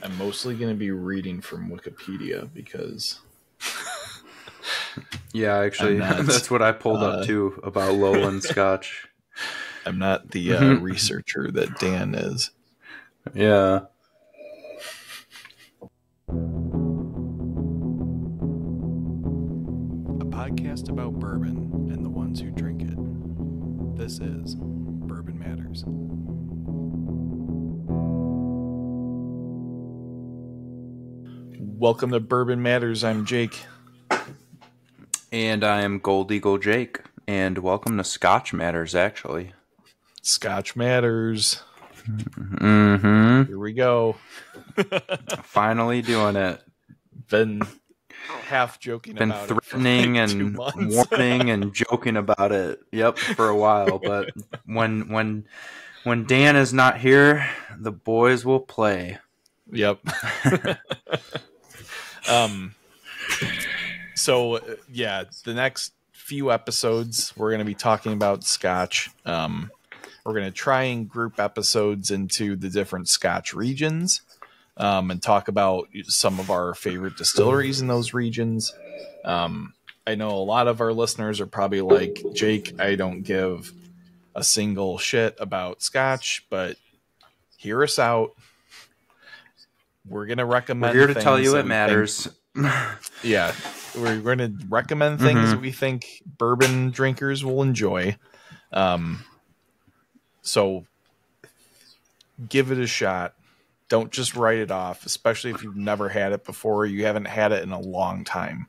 I'm mostly going to be reading from Wikipedia because... Yeah, actually, that's what I pulled up too about lowland Scotch. I'm not the researcher that Dan is. Yeah. A podcast about bourbon and the ones who drink it. This is Bourbon Matters. Welcome to Bourbon Matters. I'm Jake. And I am Gold Eagle Jake. And welcome to Scotch Matters, actually. Scotch Matters. Mm-hmm. Here we go. Finally doing it. Been half joking about it. Been threatening and warning and joking about it. Yep, for a while. But when Dan is not here, the boys will play. Yep. So, yeah, the next few episodes, we're going to be talking about Scotch. We're going to try and group episodes into the different Scotch regions and talk about some of our favorite distilleries in those regions. I know a lot of our listeners are probably like, Jake, I don't give a single shit about Scotch, but hear us out. We're going to recommend We're here to tell you it matters. Yeah. We're going to recommend things that we think bourbon drinkers will enjoy. So give it a shot. Don't just write it off, especially if you've never had it before. You haven't had it in a long time.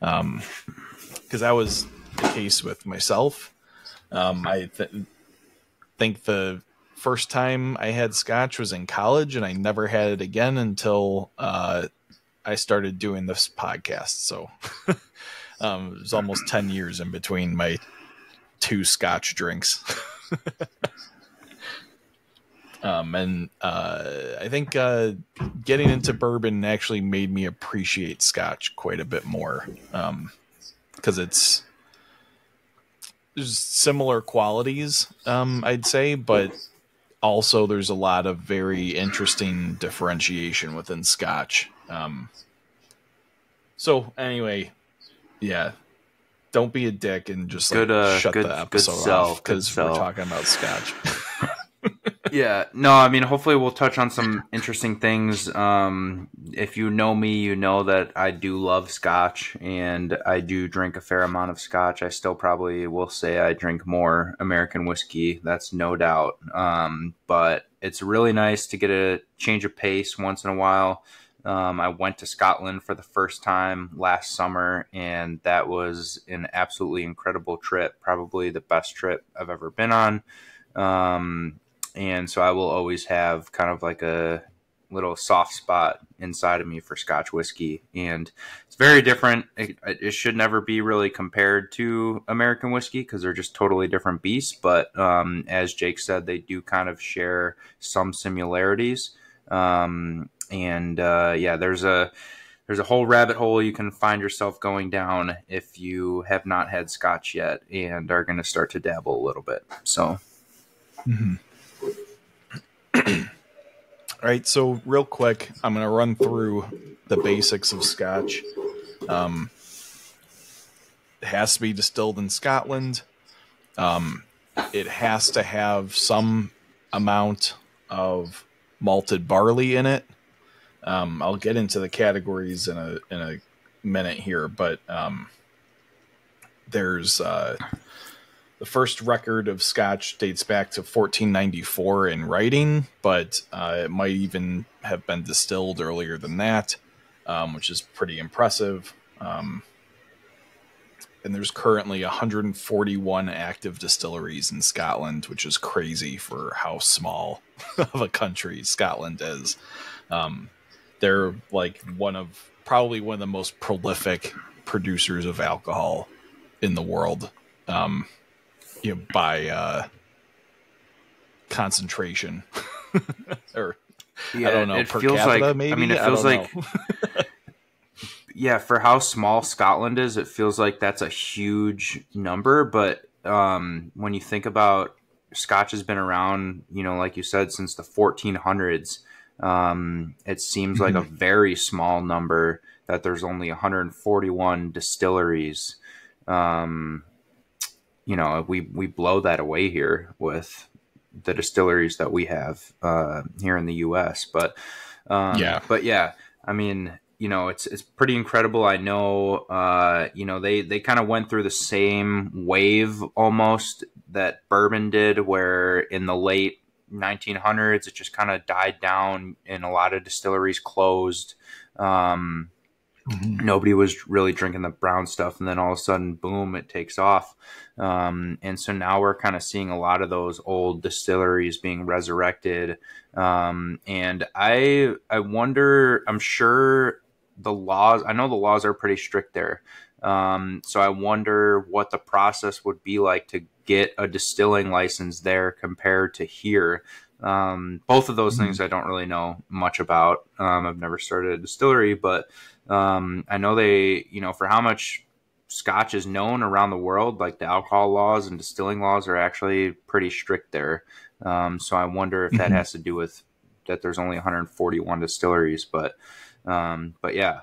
Because that was the case with myself. I think the first time I had Scotch was in college, and I never had it again until I started doing this podcast. So it was almost 10 years in between my two Scotch drinks. And I think getting into bourbon actually made me appreciate Scotch quite a bit more, because there's similar qualities, I'd say, but also there's a lot of very interesting differentiation within Scotch. So anyway, yeah, don't be a dick and just shut the episode off because we're talking about Scotch. Yeah, no, I mean, hopefully we'll touch on some interesting things. If you know me, you know that I do love Scotch, and I do drink a fair amount of Scotch. I still probably will say I drink more American whiskey, that's no doubt. But it's really nice to get a change of pace once in a while. I went to Scotland for the first time last summer, and that was an absolutely incredible trip, probably the best trip I've ever been on. And so I will always have kind of like a little soft spot inside of me for Scotch whiskey. And it's very different. It should never be really compared to American whiskey because they're just totally different beasts. But as Jake said, they do kind of share some similarities. Yeah, there's a whole rabbit hole you can find yourself going down if you have not had Scotch yet and are going to start to dabble a little bit. So. Mm-hmm. All right, so real quick, I'm going to run through the basics of Scotch. It has to be distilled in Scotland. It has to have some amount of malted barley in it. I'll get into the categories in a minute here, but there's the first record of Scotch dates back to 1494 in writing, but it might even have been distilled earlier than that, which is pretty impressive. And there's currently 141 active distilleries in Scotland, which is crazy for how small of a country Scotland is. They're like probably one of the most prolific producers of alcohol in the world. By concentration, or yeah, I don't know, it per feels capita, like, maybe. I mean, it feels like, yeah, for how small Scotland is, it feels like that's a huge number. But when you think about Scotch has been around, like you said, since the 1400s. It seems like a very small number, that there's only 141 distilleries. Um, we blow that away here with the distilleries that we have here in the U.S. Yeah. But yeah, I mean, it's pretty incredible. I know, they kind of went through the same wave almost that bourbon did, where in the late 1900s it just kind of died down and a lot of distilleries closed. Nobody was really drinking the brown stuff, and then all of a sudden, boom, it takes off. And so now we're kind of seeing a lot of those old distilleries being resurrected. And I wonder, I'm sure I know the laws are pretty strict there. So I wonder what the process would be like to get a distilling license there compared to here. Both of those things I don't really know much about. I've never started a distillery, but I know they, for how much Scotch is known around the world, like the alcohol laws and distilling laws are actually pretty strict there. So I wonder if that has to do with that there's only 141 distilleries, but yeah,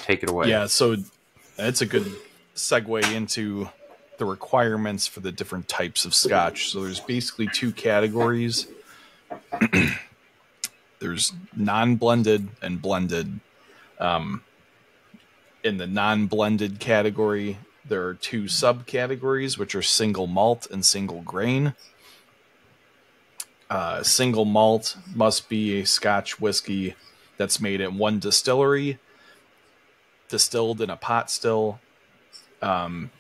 take it away. Yeah, so that's a good segue into the requirements for the different types of Scotch. So there's basically two categories. There's non-blended and blended. In the non-blended category, there are two subcategories, which are single malt and single grain. Single malt must be a Scotch whiskey that's made at one distillery, distilled in a pot still,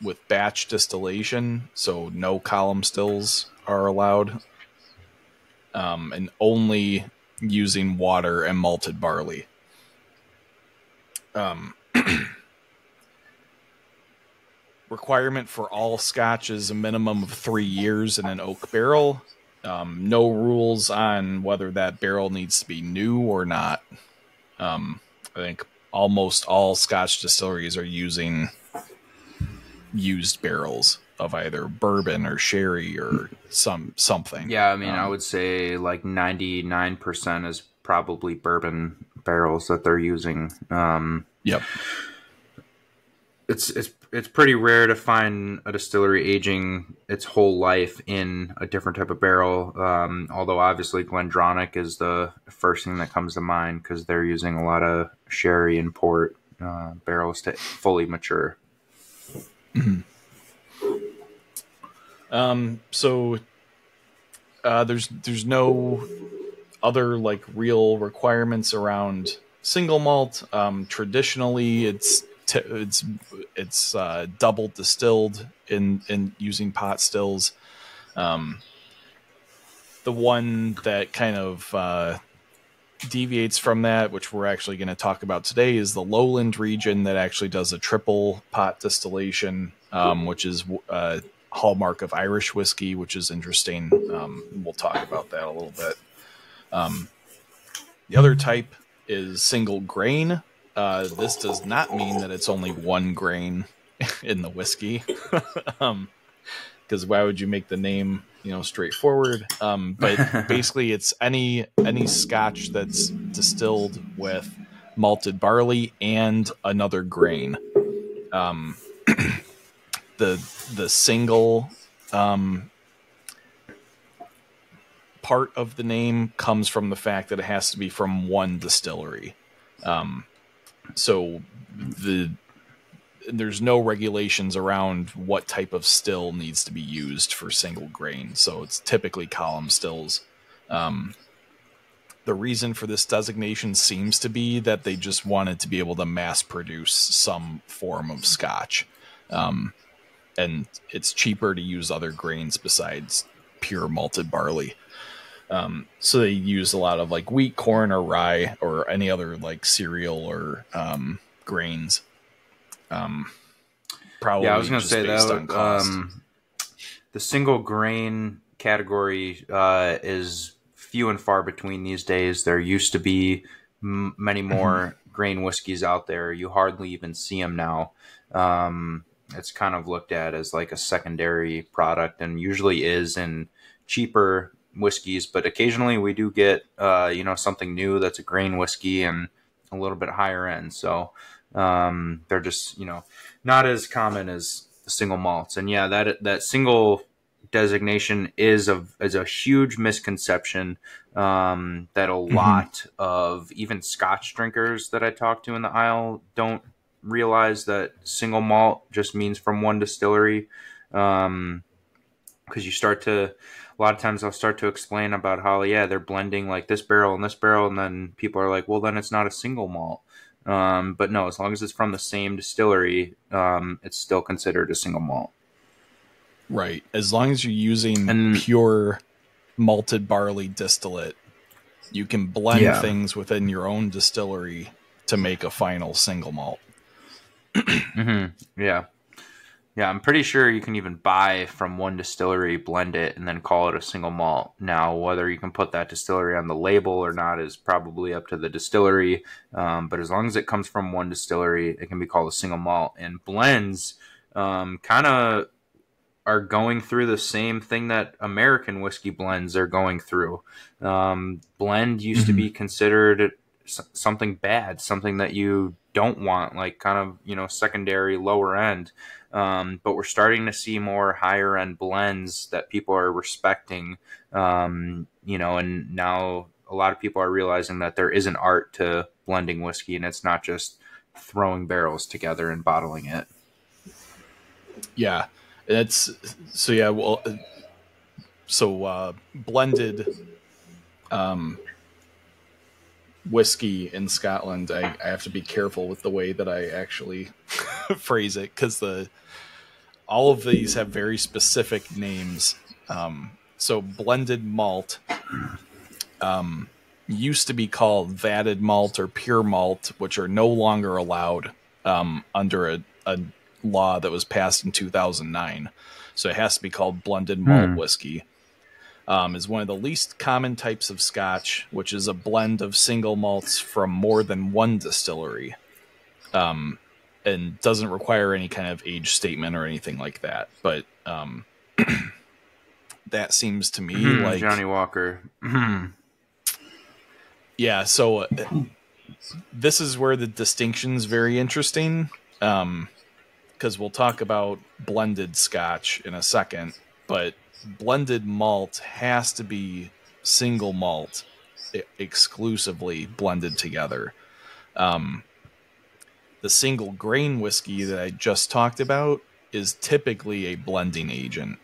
with batch distillation, so no column stills are allowed, and only using water and malted barley. Requirement for all Scotch is a minimum of 3 years in an oak barrel. No rules on whether that barrel needs to be new or not. I think almost all Scotch distilleries are using used barrels of either bourbon or sherry or something. Yeah, I mean, I would say like 99% is probably bourbon barrels that they're using. Yep. It's pretty rare to find a distillery aging its whole life in a different type of barrel. Although obviously Glendronach is the first thing that comes to mind because they're using a lot of sherry and port barrels to fully mature. So there's no other like real requirements around single malt. Traditionally, it's double distilled in using pot stills. The one that kind of deviates from that, which we're actually going to talk about today, is the Lowland region that actually does a triple pot distillation, which is a hallmark of Irish whiskey, which is interesting. We'll talk about that a little bit. The other type is single grain. This does not mean that it's only one grain in the whiskey, because why would you make the name, straightforward? But basically, it's any Scotch that's distilled with malted barley and another grain. The single part of the name comes from the fact that it has to be from one distillery. So there's no regulations around what type of still needs to be used for single grain. So it's typically column stills. The reason for this designation seems to be that they just wanted to be able to mass produce some form of Scotch. And it's cheaper to use other grains besides pure malted barley. So they use a lot of like wheat, corn, or rye, or any other like cereal or grains. Probably. Yeah, I was going to say that the single grain category is few and far between these days. There used to be many more grain whiskeys out there. You hardly even see them now. It's kind of looked at as like a secondary product, and usually is in cheaper whiskeys, but occasionally we do get, something new that's a grain whiskey and a little bit higher end. So they're just, not as common as single malts. And yeah, that single designation is a huge misconception that a lot of even Scotch drinkers that I talk to in the aisle don't realize that single malt just means from one distillery. Because a lot of times I'll start to explain about how, yeah, they're blending like this barrel and this barrel, and then people are like, well, then it's not a single malt. But no, as long as it's from the same distillery, it's still considered a single malt. Right. As long as you're using pure malted barley distillate, you can blend things within your own distillery to make a final single malt. Yeah. Yeah, I'm pretty sure you can even buy from one distillery, blend it, and then call it a single malt. Now, whether you can put that distillery on the label or not is probably up to the distillery. But as long as it comes from one distillery, it can be called a single malt. And blends kind of are going through the same thing that American whiskey blends are going through. Blend used to be considered something bad, something that you don't want, like kind of, secondary, lower end. But we're starting to see more higher end blends that people are respecting, and now a lot of people are realizing that there is an art to blending whiskey, and it's not just throwing barrels together and bottling it. Yeah. Blended whiskey in Scotland, I have to be careful with the way that I actually phrase it, because all of these have very specific names. So blended malt used to be called vatted malt or pure malt, which are no longer allowed under a law that was passed in 2009. So it has to be called blended malt whiskey. Is one of the least common types of Scotch, which is a blend of single malts from more than one distillery, and doesn't require any kind of age statement or anything like that. But that seems to me like Johnny Walker. Yeah, so this is where the distinction's very interesting, because we'll talk about blended Scotch in a second, but blended malt has to be single malt exclusively blended together. The single grain whiskey that I just talked about is typically a blending agent,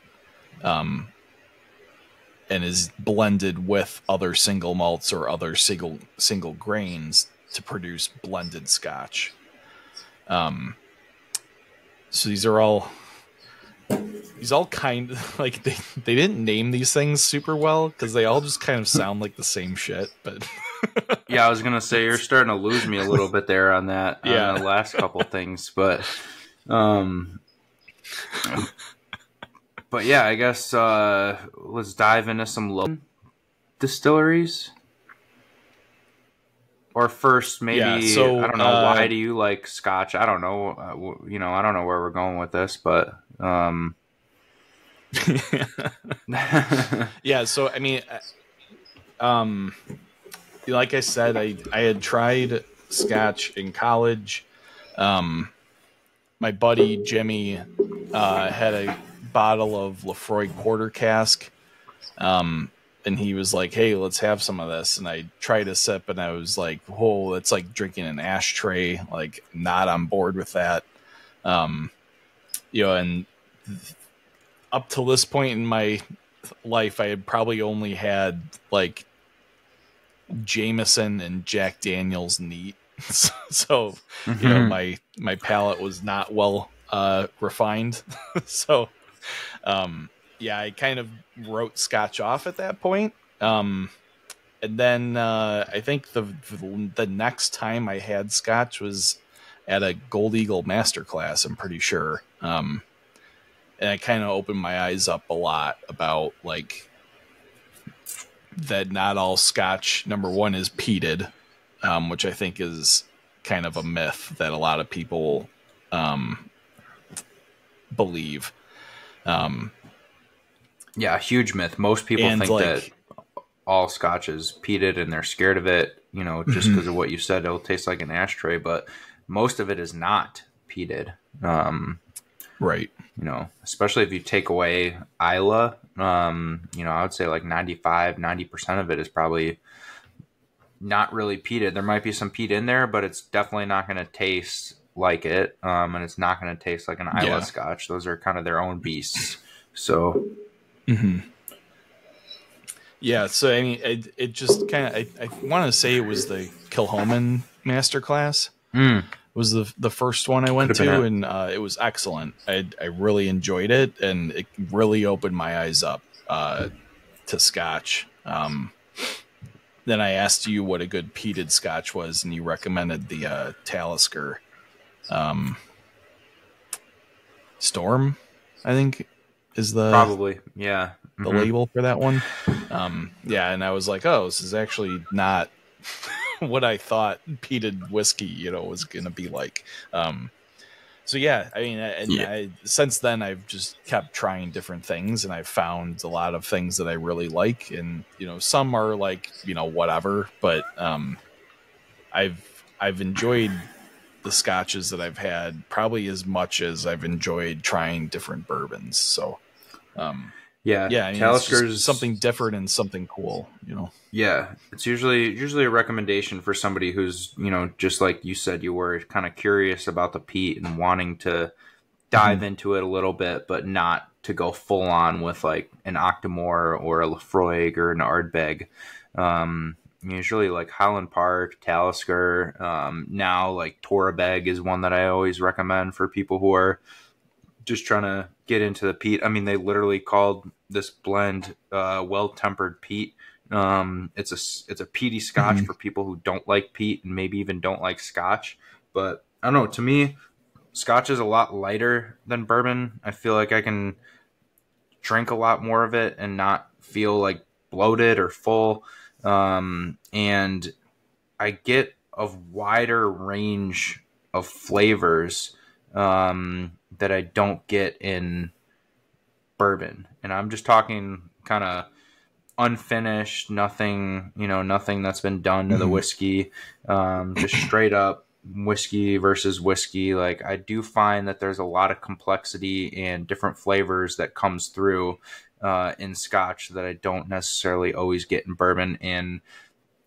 and is blended with other single malts or other single grains to produce blended Scotch. So these all kind of like they didn't name these things super well, because they all just kind of sound like the same shit. But yeah, I was gonna say you're starting to lose me a little bit there on that. Yeah, on the last couple things, but yeah, I guess let's dive into some local distilleries. Or first, maybe, I don't know, why do you like Scotch? I don't know. I don't know where we're going with this, but yeah. So I mean, like I said, I had tried Scotch in college. My buddy Jimmy had a bottle of Lefroy Quarter Cask, and he was like, "Hey, let's have some of this." And I tried a sip, and I was like, "Whoa, it's like drinking an ashtray." Like, not on board with that. And up till this point in my life, I had probably only had like Jameson and Jack Daniel's neat. So my palate was not well refined. So yeah, I kind of wrote Scotch off at that point. And then I think the next time I had Scotch was at a Gold Eagle Masterclass, I'm pretty sure. And I kind of opened my eyes up a lot about like that not all Scotch, number one, is peated, which I think is kind of a myth that a lot of people believe. Yeah, huge myth. Most people think that all Scotch is peated and they're scared of it, you know, just because of what you said. It'll taste like an ashtray, but most of it is not peated. Right. You know, especially if you take away Isla, you know, I would say like 90% of it is probably not really peated. There might be some peat in there, but it's definitely not going to taste like it. And it's not going to taste like an Isla Scotch. Those are kind of their own beasts. So, yeah. So, I mean, it just kind of, I want to say it was the Kilhoman Masterclass. Was the first one I went to, and it was excellent. I really enjoyed it, and it really opened my eyes up to Scotch. Then I asked you what a good peated Scotch was, and you recommended the Talisker Storm, I think is the probably, yeah, the label for that one. Yeah, and I was like, oh, this is actually not what I thought peated whiskey, you know, was going to be like. So yeah, I mean, since then I've just kept trying different things, and I've found a lot of things that I really like, and you know, some are like, you know, whatever, but I've enjoyed the Scotches that I've had probably as much as I've enjoyed trying different bourbons. So yeah, I mean, Talisker's something different and something cool, you know. Yeah, it's usually a recommendation for somebody who's, you know, just like you said, you were kind of curious about the peat and wanting to dive into it a little bit, but not to go full on with like an Octomore or a Lafroig or an Ardbeg. Usually like Highland Park, Talisker. Now like Torabeg is one that I always recommend for people who are just trying to get into the peat. I mean, they literally called this blend well-tempered peat. It's a peaty Scotch for people who don't like peat and maybe even don't like Scotch. But I don't know, to me, Scotch is a lot lighter than bourbon. I feel like I can drink a lot more of it and not feel like bloated or full. And I get a wider range of flavors that I don't get in bourbon. And I'm just talking kind of unfinished, nothing that's been done to the whiskey, just straight up whiskey versus whiskey. Like, I do find that there's a lot of complexity and different flavors that comes through in Scotch that I don't necessarily always get in bourbon. And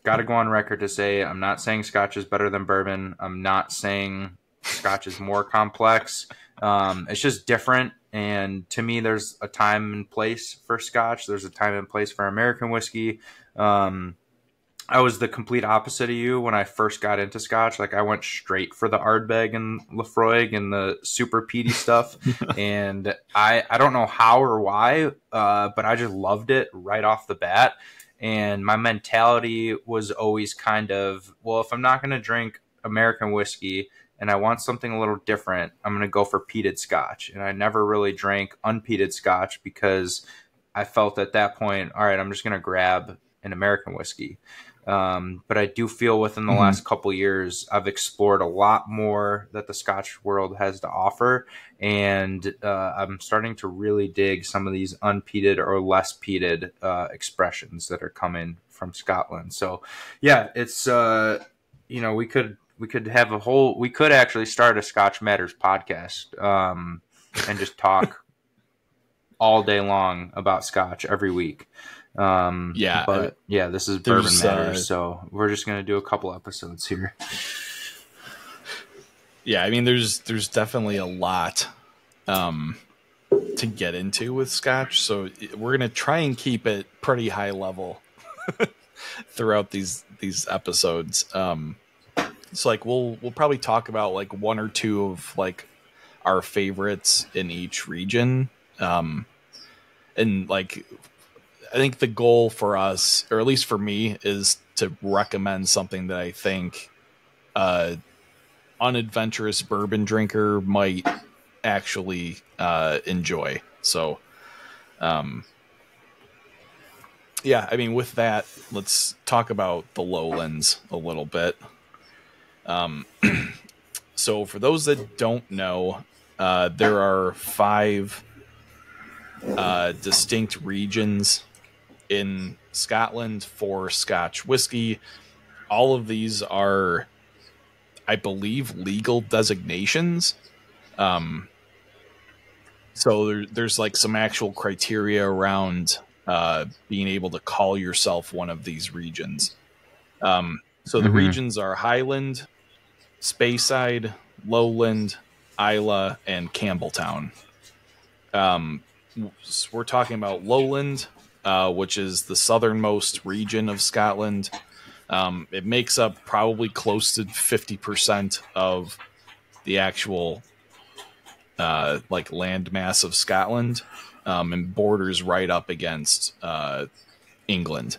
got to go on record to say, I'm not saying Scotch is better than bourbon. I'm not saying Scotch is more complex. It's just different. And to me, there's a time and place for Scotch. There's a time and place for American whiskey. I was the complete opposite of you when I first got into Scotch. Like, I went straight for the Ardbeg and Lafroig and the super peaty stuff. And I don't know how or why, but I just loved it right off the bat. And my mentality was always kind of, well, if I'm not going to drink American whiskey and I want something a little different, I'm going to go for peated Scotch. And I never really drank unpeated Scotch because I felt at that point, all right, I'm just going to grab an American whiskey. But I do feel within the last couple years, I've explored a lot more that the Scotch world has to offer. And I'm starting to really dig some of these unpeated or less peated expressions that are coming from Scotland. So, yeah, it's, you know, we could have we could actually start a Scotch Matters podcast and just talk all day long about Scotch every week. But this is Bourbon Matters, so we're just gonna do a couple episodes here. Yeah, I mean, there's definitely a lot to get into with Scotch, so we're gonna try and keep it pretty high level throughout these episodes. So like we'll probably talk about like one or two of like our favorites in each region, and like, I think the goal for us, or at least for me, is to recommend something that I think unadventurous bourbon drinker might actually enjoy. So, yeah, I mean, with that, let's talk about the Lowlands a little bit. So for those that don't know, there are 5 distinct regions in Scotland for Scotch whiskey. All of these are, I believe, legal designations. So there's like some actual criteria around being able to call yourself one of these regions. So the Mm-hmm. regions are Highland, Speyside, Lowland, Isla, and Campbelltown. We're talking about Lowland, which is the southernmost region of Scotland. It makes up probably close to 50% of the actual like land mass of Scotland, and borders right up against England.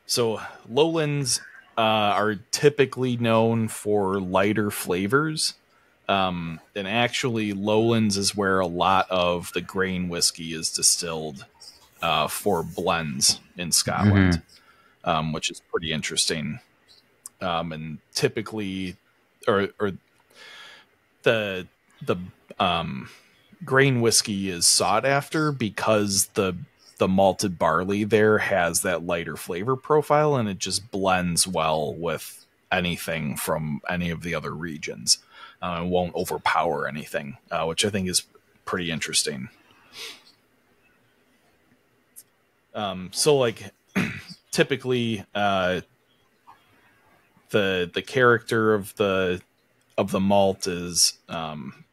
So lowlands are typically known for lighter flavors. And actually, lowlands is where a lot of the grain whiskey is distilled for blends in Scotland, Mm-hmm. which is pretty interesting. And typically, or the grain whiskey is sought after because the malted barley there has that lighter flavor profile, and it just blends well with anything from any of the other regions. It won't overpower anything, which I think is pretty interesting. So like typically the character of the malt is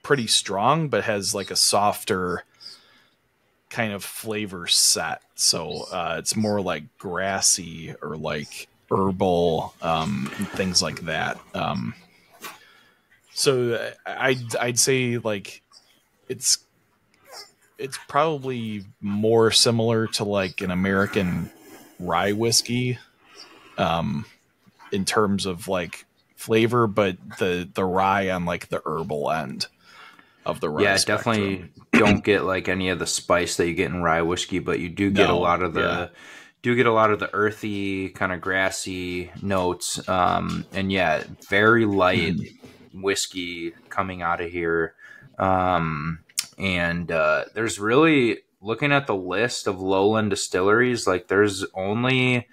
pretty strong, but has like a softer kind of flavor set. So it's more like grassy or like herbal, things like that. So I'd say like it's probably more similar to like an American rye whiskey, in terms of like flavor, but the rye on like the herbal end of the rye Yeah, spectrum. definitely don't get like any of the spice that you get in rye whiskey, but you do get a No, lot of yeah. the earthy kind of grassy notes. And yeah, very light Mhm. whiskey coming out of here. Um, and there's really looking at the list of lowland distilleries, like there's only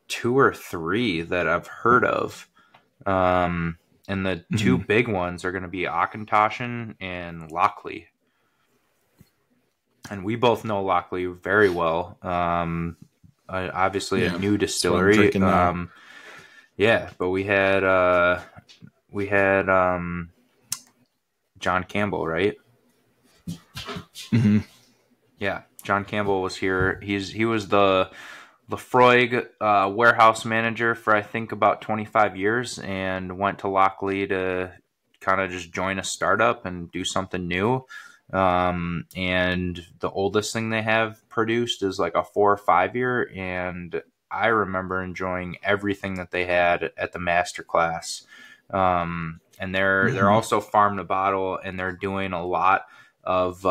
two or three that I've heard of. And the two Mhm. big ones are going to be Auchentoshan and Lockley. And we both know Lockley very well. Obviously, a Yeah, new that's what I'm distillery. drinking now. Yeah, but we had John Campbell, right? Hmm. Yeah, John Campbell was here. He was the Lefroy warehouse manager for I think about 25 years, and went to Lockley to kind of just join a startup and do something new. And the oldest thing they have produced is like a 4 or 5 year, and I remember enjoying everything that they had at the master class. And they're Hmm. also farm to bottle, and they're doing a lot of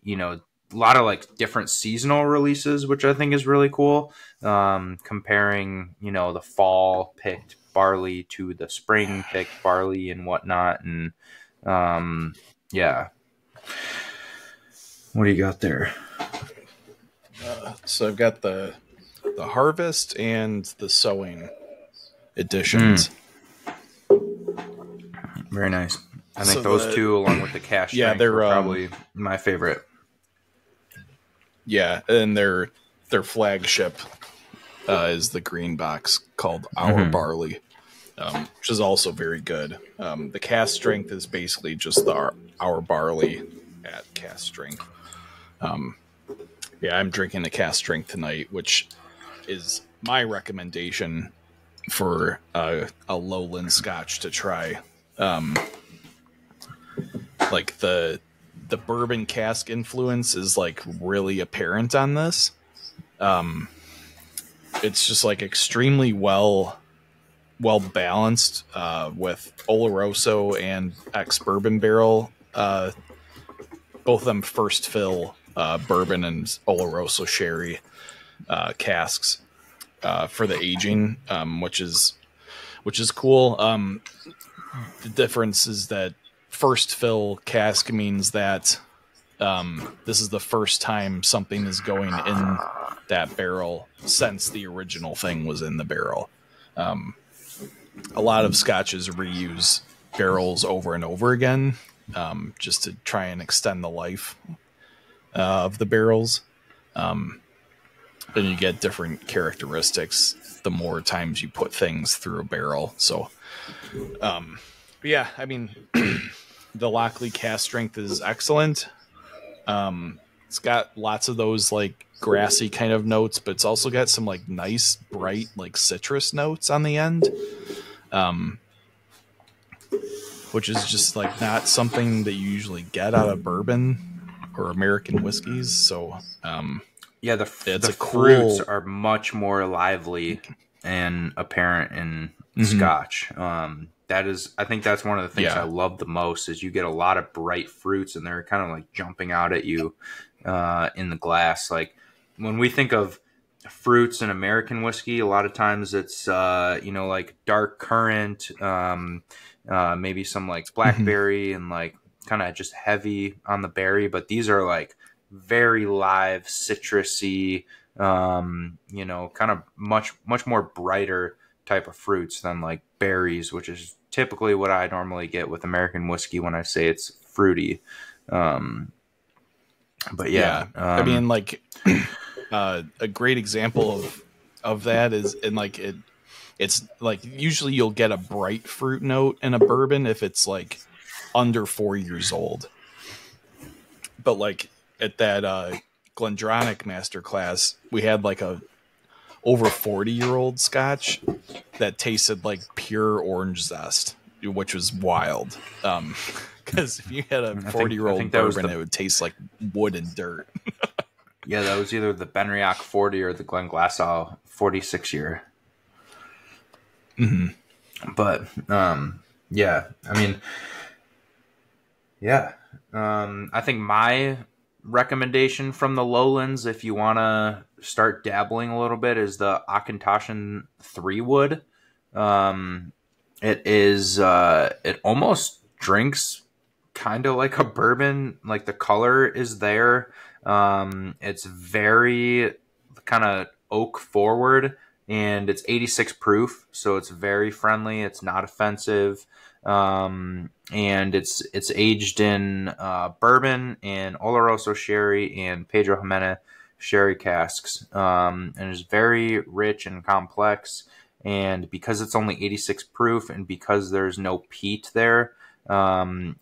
you know a lot of like different seasonal releases, which I think is really cool. Comparing, the fall picked barley to the spring picked barley and whatnot. And yeah, what do you got there? So I've got the harvest and the sowing Mm, editions. very nice. I think So those two, along with the cash yeah, strength, were they're probably my favorite. yeah, and their flagship is the green box called Our Mm-hmm. Barley, which is also very good. The cast strength is basically just our barley at cast strength. Yeah, I'm drinking the cast strength tonight, which is my recommendation for a lowland scotch to try. Like the bourbon cask influence is like really apparent on this. It's just like extremely well balanced with Oloroso and ex bourbon barrel. Both of them first fill bourbon and Oloroso sherry casks for the aging, which is cool. The difference is that first fill cask means that this is the first time something is going in that barrel since the original thing was in the barrel. A lot of scotches reuse barrels over and over again, just to try and extend the life of the barrels. And you get different characteristics the more times you put things through a barrel. So, yeah, I mean, the Lockley cast strength is excellent. It's got lots of those like grassy kind of notes, but it's also got some like nice, bright, like citrus notes on the end. Which is just like not something that you usually get out of bourbon or American whiskeys. So, yeah, the fruits are much more lively and apparent in Scotch. I think that's one of the things I love the most is you get a lot of bright fruits and they're kind of like jumping out at you in the glass. Like when we think of fruits in American whiskey, a lot of times it's like dark currant, maybe some like blackberry and like kind of just heavy on the berry. But these are like very live, citrusy, kind of much more brighter type of fruits than like berries, which is typically what I normally get with American whiskey when I say it's fruity. But yeah, I mean, like a great example of that is in like it's like usually you'll get a bright fruit note in a bourbon if it's like under 4 years old. But like at that Glendronach masterclass, we had like a over 40-year-old scotch that tasted like pure orange zest, which was wild. Because if you had a 40-year-old bourbon, it would taste like wood and dirt. Yeah, that was either the Benriach 40 or the Glenglassaugh 46 year. Mm-hmm. But yeah, I mean, yeah, I think my recommendation from the Lowlands, if you want to start dabbling a little bit, is the Auchentoshan 3 wood. It is it almost drinks kind of like a bourbon. Like the color is there. It's very kind of oak forward, and it's 86 proof, so it's very friendly. It's not offensive. And it's aged in bourbon and Oloroso sherry and Pedro Jimenez sherry casks, and it's very rich and complex. And because it's only 86 proof and because there's no peat there,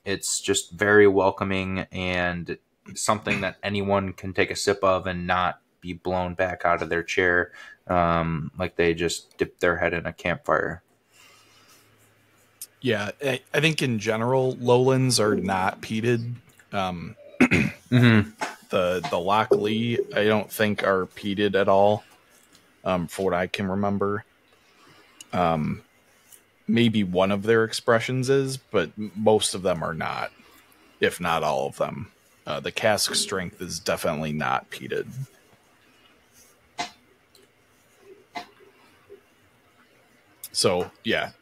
it's just very welcoming and something that anyone can take a sip of and not be blown back out of their chair like they just dipped their head in a campfire. Yeah, I think in general, Lowlands are not peated. Mm-hmm. The Lockley, I don't think are peated at all, for what I can remember. Maybe one of their expressions is, but most of them are not, if not all of them. The cask strength is definitely not peated. So, yeah.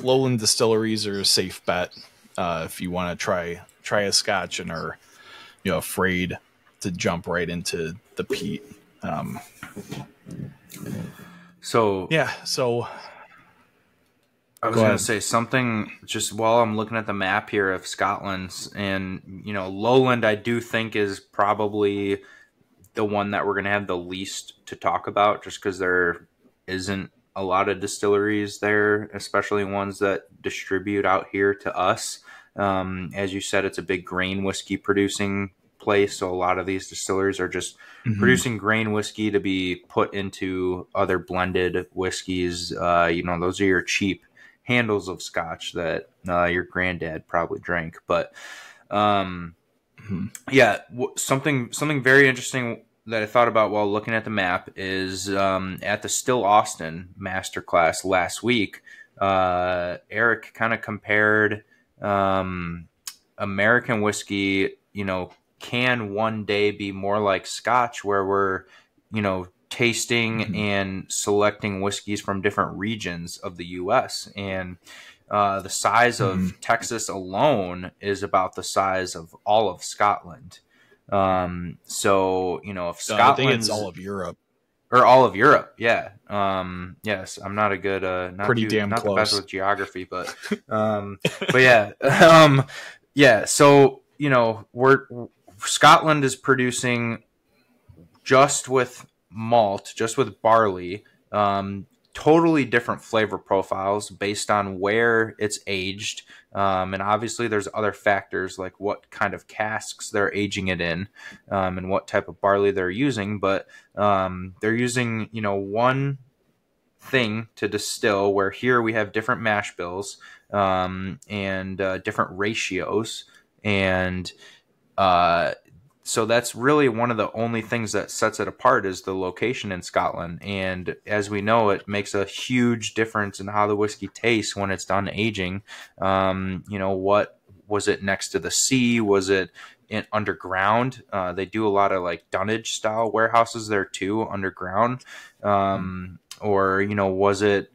Lowland distilleries are a safe bet if you want to try a scotch and are afraid to jump right into the peat. So I was going to say something just while I'm looking at the map here of Scotland's, and Lowland I do think is probably the one that we're going to have the least to talk about, just because there isn't a lot of distilleries there, especially ones that distribute out here to us. As you said, it's a big grain whiskey producing place, so a lot of these distilleries are just producing grain whiskey to be put into other blended whiskeys. Those are your cheap handles of scotch that your granddad probably drank. But yeah, something very interesting that I thought about while looking at the map is at the Still Austin masterclass last week, Eric kind of compared American whiskey, can one day be more like Scotch, where we're, tasting and selecting whiskeys from different regions of the U.S. And the size of Texas alone is about the size of all of Scotland. So, if I think it's Scotland's all of Europe. or all of Europe, yeah. Yes, I'm not a good, Pretty damn not the best close. with geography, but yeah, yeah. So, Scotland is producing just with malt, just with barley, totally different flavor profiles based on where it's aged. And obviously, there's other factors like what kind of casks they're aging it in, and what type of barley they're using. But they're using, one thing to distill, where here we have different mash bills, and different ratios. And uh, so that's really one of the only things that sets it apart is the location in Scotland. And as we know, it makes a huge difference in how the whiskey tastes when it's done aging. What was it next to the sea? Was it underground? They do a lot of like dunnage style warehouses there too, underground. Or, was it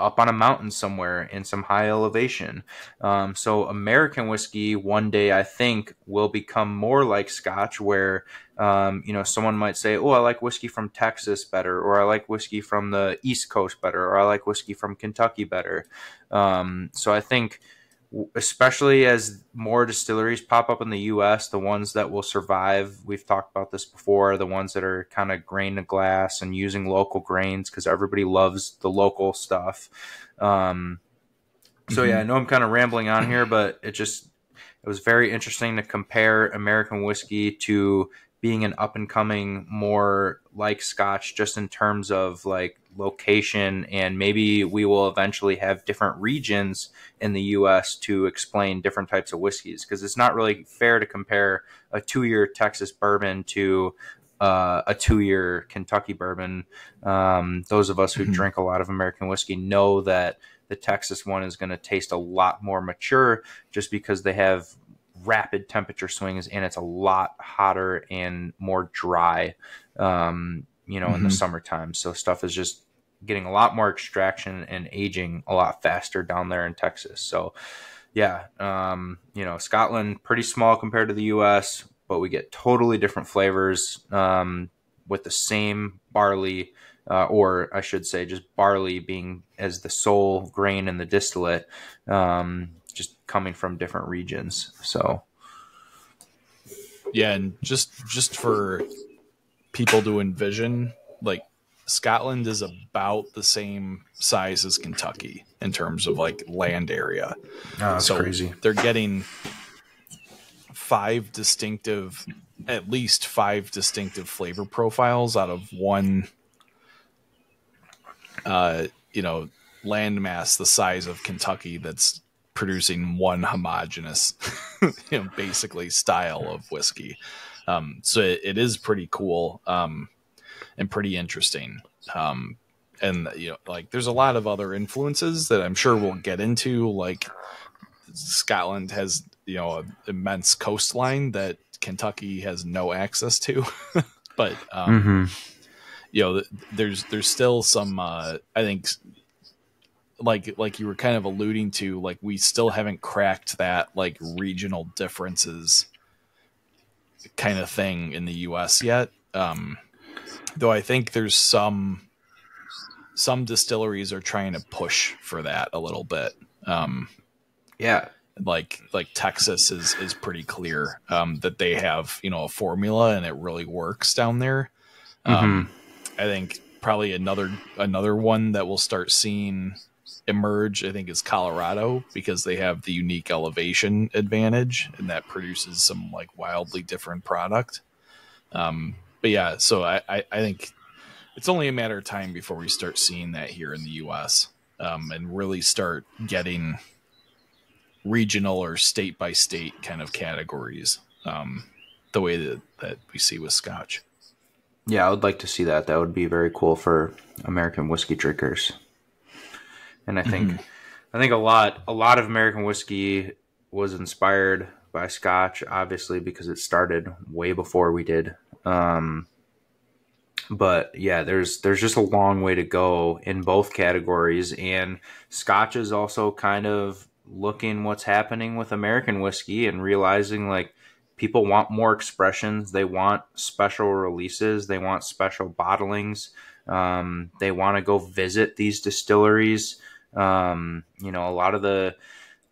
up on a mountain somewhere in some high elevation? So American whiskey one day, I think, will become more like Scotch, where, someone might say, oh, I like whiskey from Texas better, or I like whiskey from the East Coast better, or I like whiskey from Kentucky better. So I think, especially as more distilleries pop up in the U.S., the ones that will survive, we've talked about this before, the ones that are kind of grain to glass and using local grains because everybody loves the local stuff. So yeah, I know I'm kind of rambling on here, but it was very interesting to compare American whiskey to being an up and coming, more like Scotch, just in terms of like location. And maybe we will eventually have different regions in the US to explain different types of whiskeys, because it's not really fair to compare a 2-year Texas bourbon to a 2-year Kentucky bourbon. Those of us who drink a lot of American whiskey know that the Texas one is going to taste a lot more mature, just because they have rapid temperature swings and it's a lot hotter and more dry, in the summertime. So stuff is just getting a lot more extraction and aging a lot faster down there in Texas. So yeah, Scotland, pretty small compared to the US, but we get totally different flavors, with the same barley, or I should say just barley being as the sole grain in the distillate, just coming from different regions. So Yeah, and just for people to envision, like Scotland is about the same size as Kentucky in terms of like land area. oh, that's crazy. They're getting at least five distinctive flavor profiles out of one, landmass the size of Kentucky that's producing one homogenous, basically style of whiskey. So it is pretty cool, and pretty interesting. And like there's a lot of other influences that I'm sure we'll get into. Like Scotland has, an immense coastline that Kentucky has no access to, but there's still some, I think, like you were kind of alluding to, like we still haven't cracked that like regional differences kind of thing in the US yet. Though I think there's some distilleries are trying to push for that a little bit. Yeah. Like Texas is pretty clear, that they have, a formula and it really works down there. I think probably another one that we'll start seeing emerge, I think, is Colorado, because they have the unique elevation advantage and that produces some like wildly different product. But yeah, so I think it's only a matter of time before we start seeing that here in the US, and really start getting regional or state by state kind of categories, the way that we see with Scotch. Yeah, I would like to see that. That would be very cool for American whiskey drinkers. And I think a lot of American whiskey was inspired by Scotch, obviously, because it started way before we did. But yeah, there's just a long way to go in both categories, and Scotch is also kind of looking what's happening with American whiskey and realizing like people want more expressions. They want special releases. They want special bottlings. They want to go visit these distilleries. A lot of the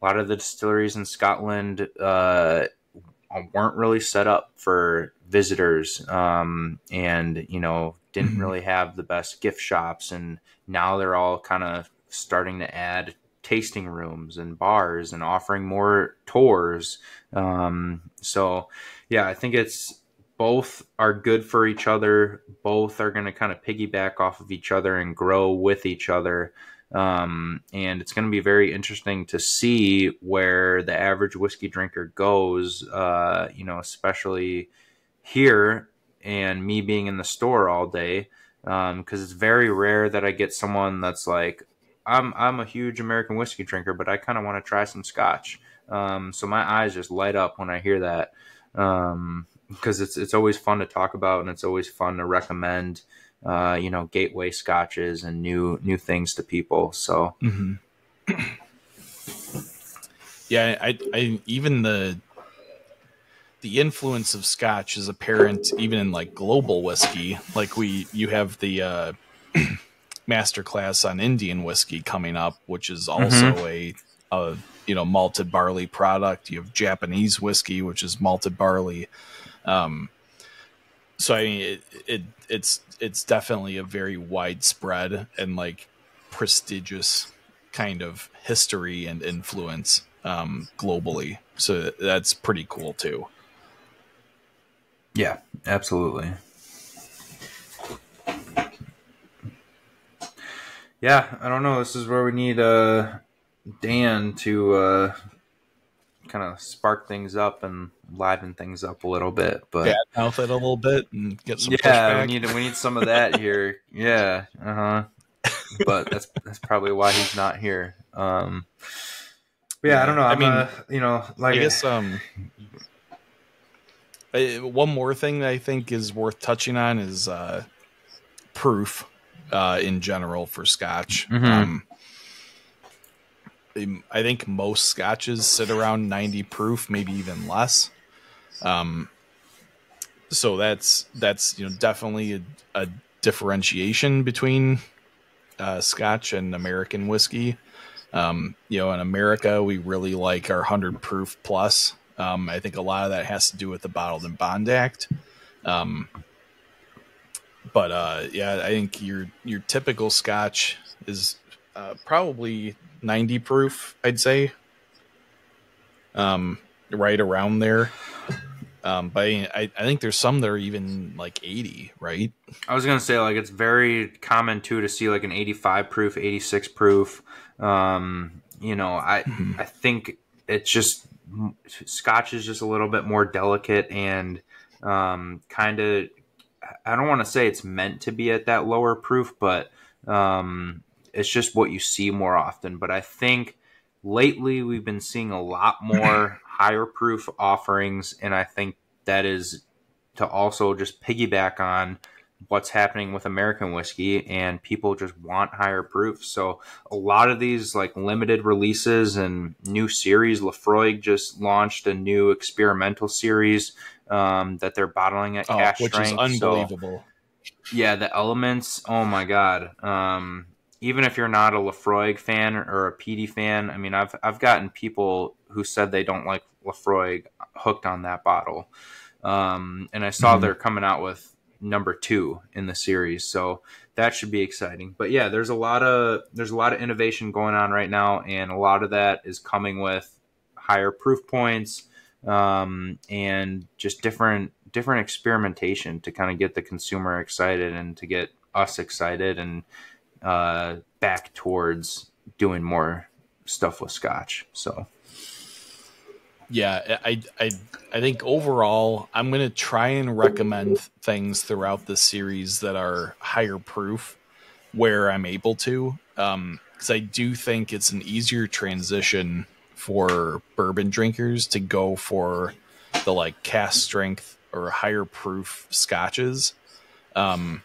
distilleries in Scotland weren't really set up for visitors, and didn't really have the best gift shops. And now they're all kind of starting to add tasting rooms and bars and offering more tours. So yeah, I think it's both are good for each other. Both are going to kind of piggyback off of each other and grow with each other. And it's going to be very interesting to see where the average whiskey drinker goes, especially here and me being in the store all day. Because it's very rare that I get someone that's like, I'm a huge American whiskey drinker, but I kind of want to try some Scotch. So my eyes just light up when I hear that, because it's always fun to talk about, and it's always fun to recommend, gateway Scotches and new things to people. So, yeah, I even the influence of Scotch is apparent even in like global whiskey. Like you have the masterclass on Indian whiskey coming up, which is also a malted barley product. You have Japanese whiskey, which is malted barley. So I mean, it's definitely a very widespread and like prestigious kind of history and influence globally. So that's pretty cool too. Yeah, absolutely. Yeah, I don't know. This is where we need Dan to kind of spark things up and liven things up a little bit. But mouth it a little bit and get some pushback. we need some of that here. Yeah, But that's probably why he's not here. But yeah, I don't know. I guess one more thing that I think is worth touching on is proof. In general for Scotch. I think most Scotches sit around 90 proof, maybe even less. So that's definitely a differentiation between Scotch and American whiskey. In America, we really like our 100 proof plus. I think a lot of that has to do with the Bottled in Bond Act. But I think your typical Scotch is probably 90 proof, I'd say. Right around there. But I think there's some that are even like 80, right? I was going to say, like, it's very common too to see like an 85 proof, 86 proof. I think it's just Scotch is just a little bit more delicate and kind of, I don't want to say it's meant to be at that lower proof, but it's just what you see more often. But I think lately we've been seeing a lot more higher proof offerings, and I think that is to also just piggyback on what's happening with American whiskey, and people just want higher proof. So a lot of these like limited releases and new series, Lafroig just launched a new experimental series that they're bottling at cash which strength. Is unbelievable. So, yeah, the elements. Oh my god! Even if you're not a Lafroig fan or a PD fan, I mean, I've gotten people who said they don't like Lafroig hooked on that bottle, and I saw they're coming out with number 2 in the series, so that should be exciting. But yeah, there's a lot of innovation going on right now, and a lot of that is coming with higher proof points. And just different experimentation to kind of get the consumer excited and to get us excited and back towards doing more stuff with Scotch. So yeah, I think overall I'm going to try and recommend things throughout the series that are higher proof where I'm able to, because I do think it's an easier transition for bourbon drinkers to go for the like cask strength or higher proof Scotches, because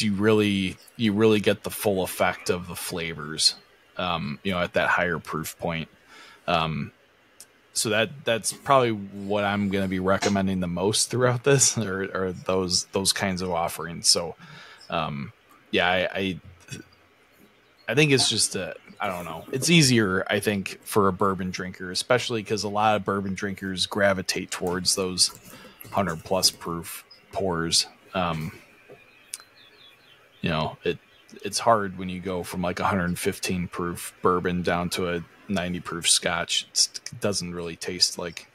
you really get the full effect of the flavors, at that higher proof point. So that's probably what I'm going to be recommending the most throughout this, or those kinds of offerings. So, yeah, I think it's just I don't know. It's easier, I think, for a bourbon drinker, especially because a lot of bourbon drinkers gravitate towards those 100+ proof pours. It's hard when you go from like 115 proof bourbon down to a 90 proof Scotch. It doesn't really taste like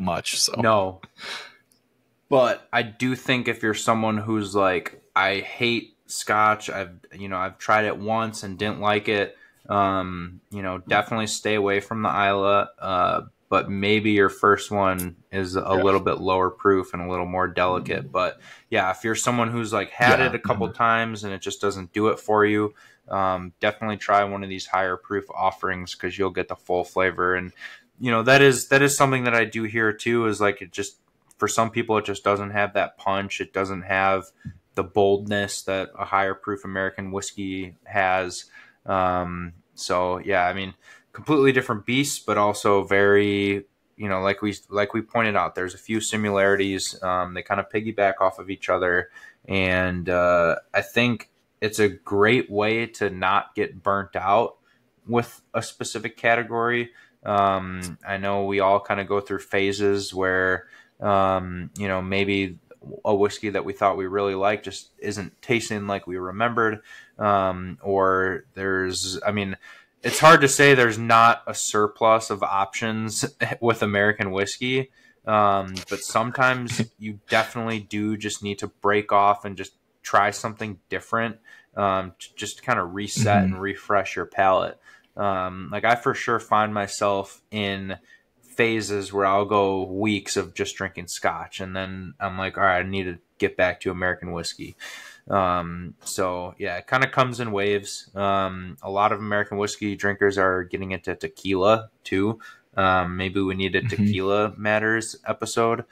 much. So No, but I do think if you're someone who's like, I hate Scotch, I've tried it once and didn't like it, definitely stay away from the Isla. But maybe your first one is a little bit lower proof and a little more delicate. But yeah, if you're someone who's like had it a couple times and it just doesn't do it for you, definitely try one of these higher proof offerings, because you'll get the full flavor. And that is something that I do here too, is like, it just, for some people, it just doesn't have that punch. It doesn't have the boldness that a higher proof American whiskey has. So yeah, I mean, completely different beasts, but also very, like we pointed out, there's a few similarities. They kind of piggyback off of each other. And I think it's a great way to not get burnt out with a specific category. I know we all kind of go through phases where, maybe a whiskey that we thought we really liked just isn't tasting like we remembered. Or it's hard to say there's not a surplus of options with American whiskey. But sometimes you definitely do just need to break off and just try something different, to just kind of reset and refresh your palate. Like, I for sure find myself in phases where I'll go weeks of just drinking Scotch, and then I'm like, all right, I need to get back to American whiskey. So yeah, it kind of comes in waves. A lot of American whiskey drinkers are getting into tequila too. Maybe we need a Tequila Matters episode.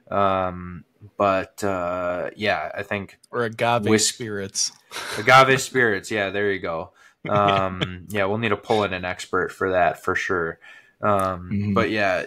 But yeah, I think, or agave spirits. Agave spirits, yeah, there you go. Yeah, we'll need to pull in an expert for that for sure. But yeah,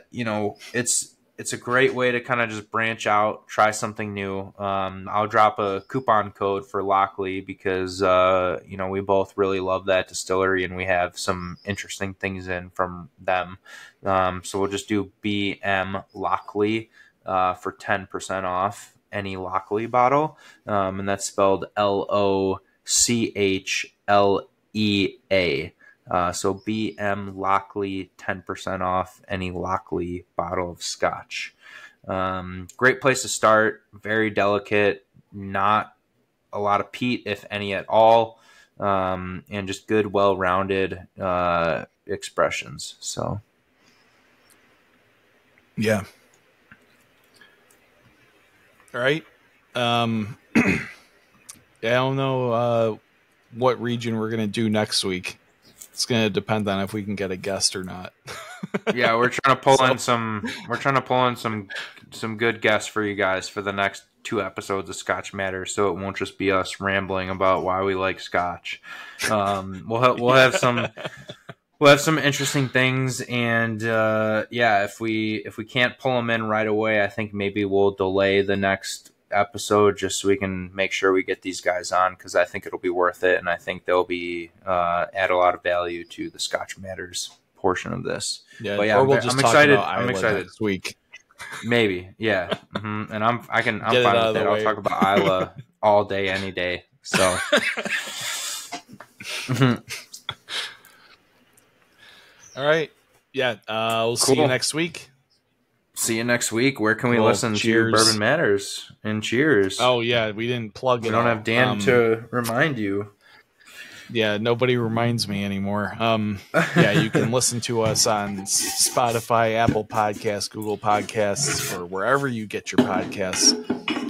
it's a great way to kind of just branch out, try something new. I'll drop a coupon code for Lockley because, we both really love that distillery and we have some interesting things in from them. So we'll just do BM Lockley for 10% off any Lockley bottle. And that's spelled LOCHLEA. So BM Lockley, 10% off any Lockley bottle of Scotch. Great place to start. Very delicate, not a lot of peat, if any at all, and just good, well-rounded expressions. So, yeah. All right. Yeah, I don't know what region we're gonna do next week. It's going to depend on if we can get a guest or not. Yeah, we're trying to pull in some. We're trying to pull in some good guests for you guys for the next 2 episodes of Scotch Matters, so it won't just be us rambling about why we like Scotch. We'll have some interesting things, and yeah, if we can't pull them in right away, I think maybe we'll delay the next episode just so we can make sure we get these guys on, because I think it'll be worth it, and I think they'll be add a lot of value to the Scotch Matters portion of this. Yeah, but yeah, or we'll just talk excited. about I'm excited next week. Maybe, yeah. And I'm fine with that. I'll talk about Isla all day, any day. So. All right. Yeah. We'll see you next week. See you next week. Where can we listen to Bourbon Matters? And cheers. Oh, yeah. We didn't plug it. We don't have Dan to remind you. Yeah, nobody reminds me anymore. Yeah, you can listen to us on Spotify, Apple Podcasts, Google Podcasts, or wherever you get your podcasts.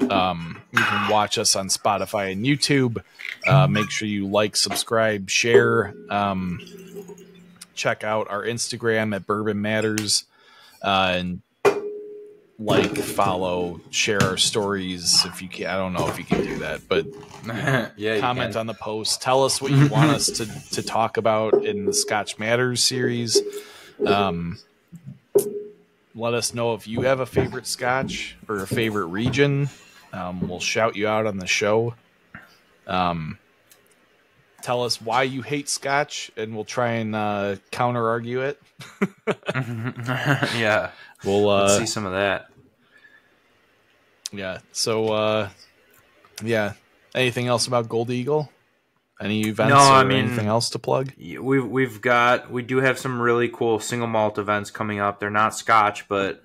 You can watch us on Spotify and YouTube. Make sure you like, subscribe, share. Check out our Instagram at Bourbon Matters. And follow, share our stories if you can. I don't know if you can do that, but yeah, comment on the post. Tell us what you want us to talk about in the Scotch Matters series. Let us know if you have a favorite Scotch or a favorite region. We'll shout you out on the show. Tell us why you hate Scotch, and we'll try and counter argue it. Yeah, let's see some of that. Yeah. So, anything else about Gold Eagle? Any events anything else to plug? We do have some really cool single malt events coming up. They're not Scotch, but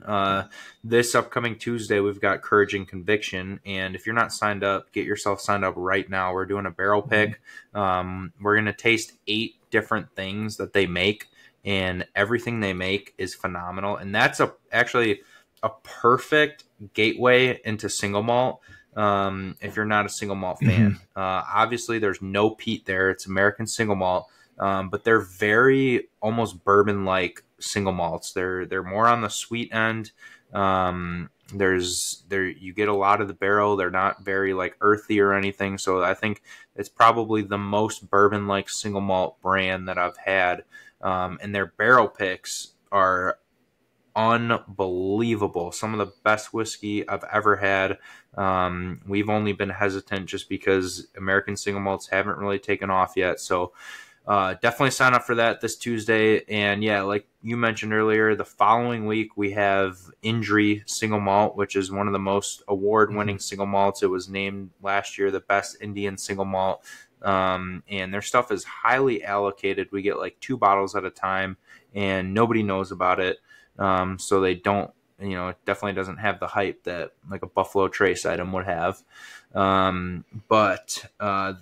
this upcoming Tuesday we've got Courage and Conviction. And if you're not signed up, get yourself signed up right now. We're doing a barrel pick. We're gonna taste 8 different things that they make, and everything they make is phenomenal. And that's actually a perfect gateway into single malt. If you're not a single malt fan, obviously there's no peat there. It's American single malt, but they're very almost bourbon-like single malts. They're more on the sweet end. You get a lot of the barrel. They're not very like earthy or anything. So I think it's probably the most bourbon-like single malt brand that I've had. And their barrel picks are unbelievable. Some of the best whiskey I've ever had. We've only been hesitant just because American single malts haven't really taken off yet. So definitely sign up for that this Tuesday. And yeah, like you mentioned earlier, the following week we have Indri Single Malt, which is one of the most award-winning single malts. It was named last year the best Indian single malt. And their stuff is highly allocated. We get like 2 bottles at a time, and nobody knows about it. So they don't, it definitely doesn't have the hype that like a Buffalo Trace item would have. But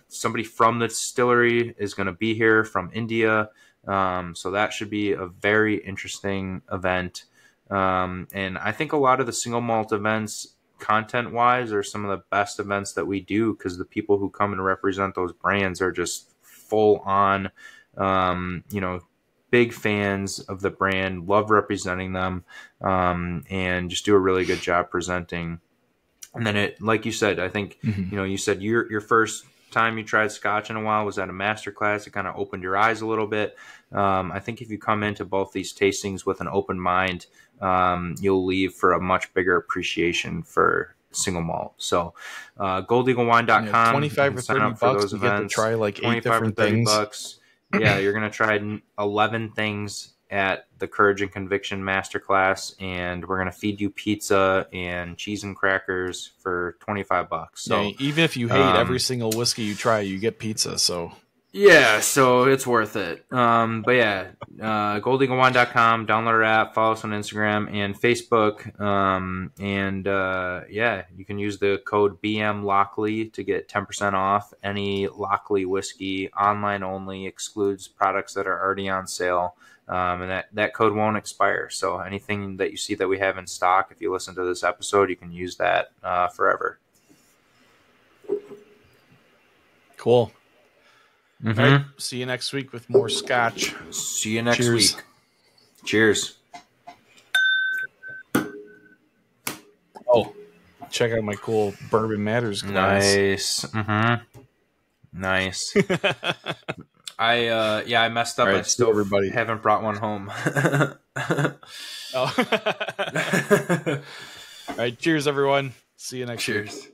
somebody from the distillery is going to be here from India. So that should be a very interesting event. And I think a lot of the single malt events, content wise, are some of the best events that we do, because the people who come and represent those brands are just full on, big fans of the brand, love representing them, and just do a really good job presenting. And then like you said, I think, you said your first time you tried Scotch in a while was at a master class. It kind of opened your eyes a little bit. I think if you come into both these tastings with an open mind, you'll leave for a much bigger appreciation for single malt. So goldeaglewine.com, 25 or 30 bucks, you get to try like 8 different things. $bucks. Yeah, you're going to try 11 things at the Courage and Conviction Masterclass, and we're going to feed you pizza and cheese and crackers for $25. So yeah, even if you hate every single whiskey you try, you get pizza. So yeah, so it's worth it. But yeah, goldeaglewine.com, download our app, follow us on Instagram and Facebook. Yeah, you can use the code BMLockley to get 10% off any Lockley whiskey, online only, excludes products that are already on sale. And that code won't expire. So anything that you see that we have in stock, if you listen to this episode, you can use that forever. Cool. All right. See you next week with more Scotch. See you next week. Cheers. Oh, check out my cool Bourbon Matters glass. Nice. Nice. I messed up. Right, I still everybody haven't brought one home. All right. Cheers, everyone. See you next week. Cheers.